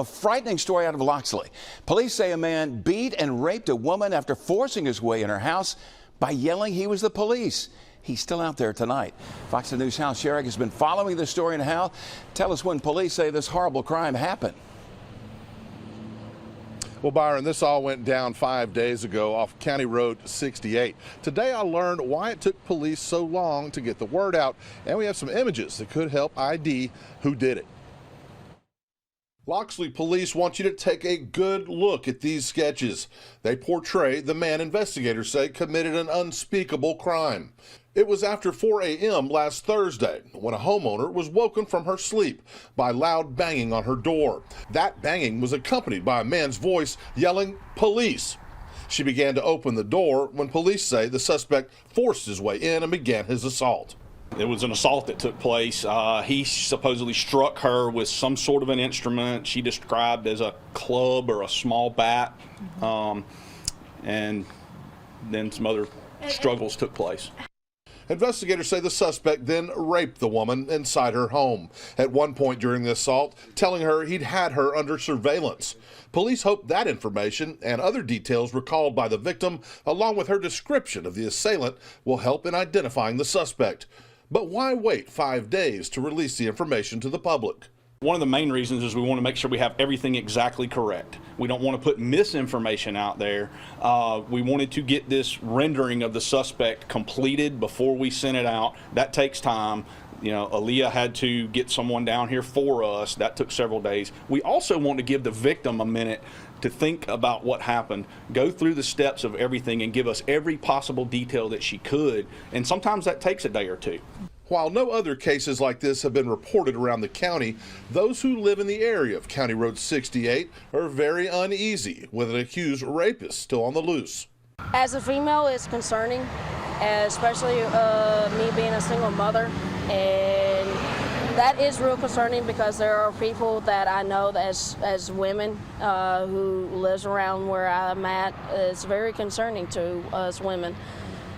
A frightening story out of Loxley. Police say a man beat and raped a woman after forcing his way in her house by yelling he was the police. He's still out there tonight. Fox News' Hal Sherrick has been following this story. And Hal, tell us when police say this horrible crime happened. Well, Byron, this all went down 5 days ago off County Road 68. Today I learned why it took police so long to get the word out, and we have some images that could help ID who did it. Loxley police want you to take a good look at these sketches. They portray the man investigators say committed an unspeakable crime. It was after 4 a.m. last Thursday when a homeowner was woken from her sleep by loud banging on her door. That banging was accompanied by a man's voice yelling, "Police!" She began to open the door when police say the suspect forced his way in and began his assault. It was an assault that took place. He supposedly struck her with some sort of an instrument she described as a club or a small bat, and then some other struggles took place. Investigators say the suspect then raped the woman inside her home. At one point during the assault, telling her he'd had her under surveillance. Police hope that information and other details recalled by the victim, along with her description of the assailant, will help in identifying the suspect. But why wait 5 days to release the information to the public? One of the main reasons is we want to make sure we have everything exactly correct. We don't want to put misinformation out there. We wanted to get this rendering of the suspect completed before we sent it out. That takes time. You know, Aaliyah had to get someone down here for us. That took several days. We also want to give the victim a minute to think about what happened, go through the steps of everything, and give us every possible detail that she could. And sometimes that takes a day or two. While no other cases like this have been reported around the county, those who live in the area of County Road 68 are very uneasy with an accused rapist still on the loose. As a female, it's concerning, especially me being a single mother, and that is real concerning because there are people that I know as women who lives around where I'm at. It's very concerning to us women,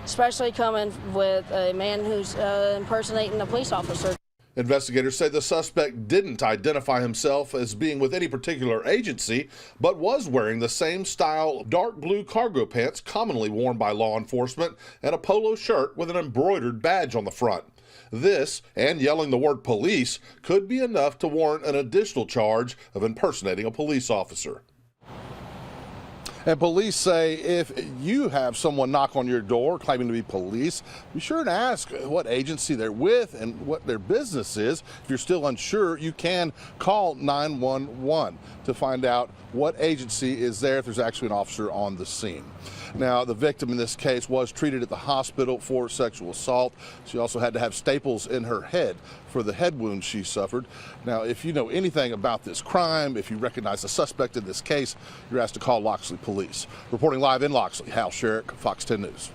especially coming with a man who's impersonating a police officer. Investigators say the suspect didn't identify himself as being with any particular agency, but was wearing the same style dark blue cargo pants commonly worn by law enforcement and a polo shirt with an embroidered badge on the front. This, and yelling the word police, could be enough to warrant an additional charge of impersonating a police officer. And police say if you have someone knock on your door claiming to be police, be sure to ask what agency they're with and what their business is. If you're still unsure, you can call 911 to find out what agency is there if there's actually an officer on the scene. Now, the victim in this case was treated at the hospital for sexual assault. She also had to have staples in her head for the head wound she suffered. Now, if you know anything about this crime, if you recognize the suspect in this case, you're asked to call Loxley Police. Reporting live in Loxley, Hal Sherrick, Fox 10 News.